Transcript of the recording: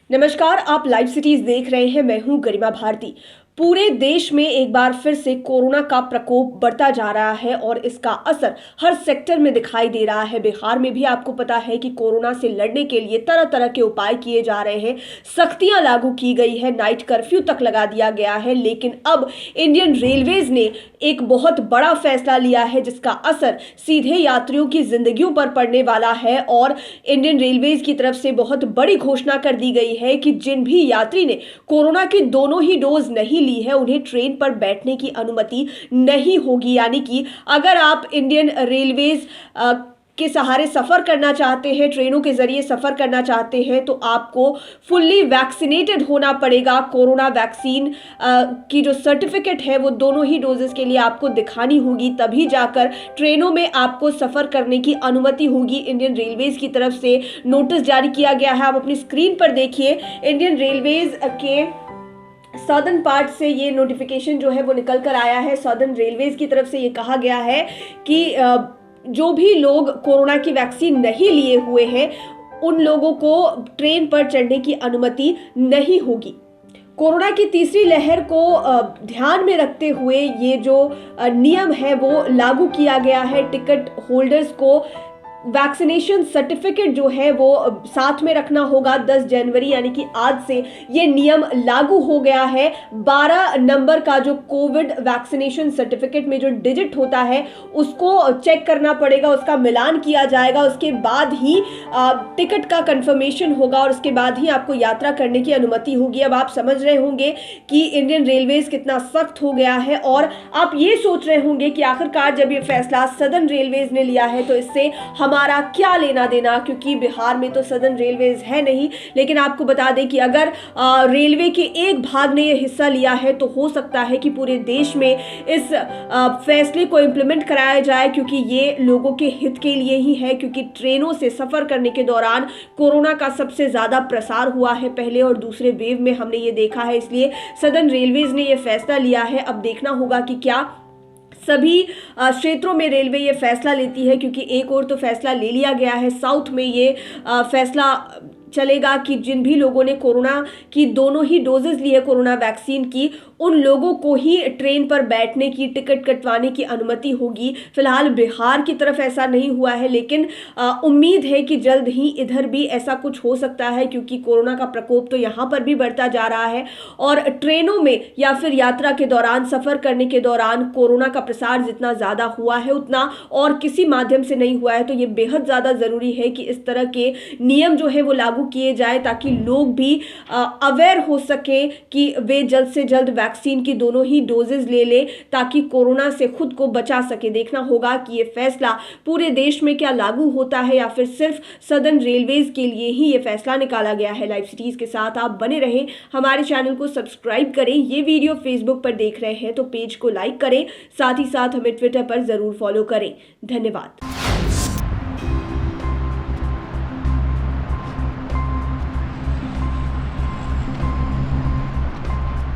नमस्कार, आप live cities देख रहे हैं। मैं हूं गरिमा भारती। पूरे देश में एक बार फिर से कोरोना का प्रकोप बढ़ता जा रहा है और इसका असर हर सेक्टर में दिखाई दे रहा है। बिहार में भी आपको पता है कि कोरोना से लड़ने के लिए तरह तरह के उपाय किए जा रहे हैं, सख्तियां लागू की गई है, नाइट कर्फ्यू तक लगा दिया गया है। लेकिन अब इंडियन रेलवेज ने एक बहुत बड़ा फैसला लिया है जिसका असर सीधे यात्रियों की जिंदगियों पर पड़ने वाला है। और इंडियन रेलवेज की तरफ से बहुत बड़ी घोषणा कर दी गई है कि जिन भी यात्री ने कोरोना की दोनों ही डोज नहीं ली है उन्हें ट्रेन पर बैठने की अनुमति नहीं होगी। यानी कि अगर आप इंडियन रेलवेज के सहारे सफर करना चाहते हैं, ट्रेनों के जरिए सफर करना चाहते हैं, तो आपको फुल्ली वैक्सीनेटेड होना पड़ेगा। कोरोना वैक्सीन की जो सर्टिफिकेट है वो दोनों ही डोजेस के लिए आपको दिखानी होगी, तभी जाकर ट्रेनों में आपको सफर करने की अनुमति होगी। इंडियन रेलवेज की तरफ से नोटिस जारी किया गया है। आप अपनी स्क्रीन पर देखिए, इंडियन रेलवेज के सदर्न पार्ट से ये नोटिफिकेशन जो है वो निकल कर आया है। सदर्न रेलवेज की तरफ से ये कहा गया है कि जो भी लोग कोरोना की वैक्सीन नहीं लिए हुए हैं उन लोगों को ट्रेन पर चढ़ने की अनुमति नहीं होगी। कोरोना की तीसरी लहर को ध्यान में रखते हुए ये जो नियम है वो लागू किया गया है। टिकट होल्डर्स को वैक्सीनेशन सर्टिफिकेट जो है वो साथ में रखना होगा। 10 जनवरी यानी कि आज से ये नियम लागू हो गया है। 12 नंबर का जो कोविड वैक्सीनेशन सर्टिफिकेट में जो डिजिट होता है उसको चेक करना पड़ेगा, उसका मिलान किया जाएगा, उसके बाद ही टिकट का कंफर्मेशन होगा और उसके बाद ही आपको यात्रा करने की अनुमति होगी। अब आप समझ रहे होंगे कि इंडियन रेलवेज कितना सख्त हो गया है और आप ये सोच रहे होंगे कि आखिरकार जब ये फैसला सदर्न रेलवेज ने लिया है तो इससे हमारा क्या लेना देना, क्योंकि बिहार में तो सदर्न रेलवेज है नहीं। लेकिन आपको बता दें कि अगर रेलवे के एक भाग ने यह हिस्सा लिया है तो हो सकता है कि पूरे देश में इस फैसले को इंप्लीमेंट कराया जाए, क्योंकि ये लोगों के हित के लिए ही है। क्योंकि ट्रेनों से सफर करने के दौरान कोरोना का सबसे ज्यादा प्रसार हुआ है पहले और दूसरे वेव में हमने ये देखा है, इसलिए सदर्न रेलवेज ने यह फैसला लिया है। अब देखना होगा कि क्या सभी क्षेत्रों में रेलवे ये फैसला लेती है, क्योंकि एक और तो फैसला ले लिया गया है, साउथ में ये फैसला चलेगा कि जिन भी लोगों ने कोरोना की दोनों ही डोजेस लिए कोरोना वैक्सीन की उन लोगों को ही ट्रेन पर बैठने की, टिकट कटवाने की अनुमति होगी। फिलहाल बिहार की तरफ ऐसा नहीं हुआ है, लेकिन उम्मीद है कि जल्द ही इधर भी ऐसा कुछ हो सकता है, क्योंकि कोरोना का प्रकोप तो यहाँ पर भी बढ़ता जा रहा है और ट्रेनों में या फिर यात्रा के दौरान, सफर करने के दौरान कोरोना का प्रसार जितना ज़्यादा हुआ है उतना और किसी माध्यम से नहीं हुआ है। तो ये बेहद ज़्यादा ज़रूरी है कि इस तरह के नियम जो है वो लागू किए जाए ताकि लोग भी अवेयर हो सके कि वे जल्द से जल्द वैक्सीन की दोनों ही डोजेज ले ले ताकि कोरोना से खुद को बचा सके। देखना होगा कि ये फैसला पूरे देश में क्या लागू होता है या फिर सिर्फ सदर्न रेलवेज के लिए ही ये फैसला निकाला गया है। लाइव सिटीज के साथ आप बने रहें, हमारे चैनल को सब्सक्राइब करें। ये वीडियो फेसबुक पर देख रहे हैं तो पेज को लाइक करें, साथ ही साथ हमें ट्विटर पर जरूर फॉलो करें। धन्यवाद।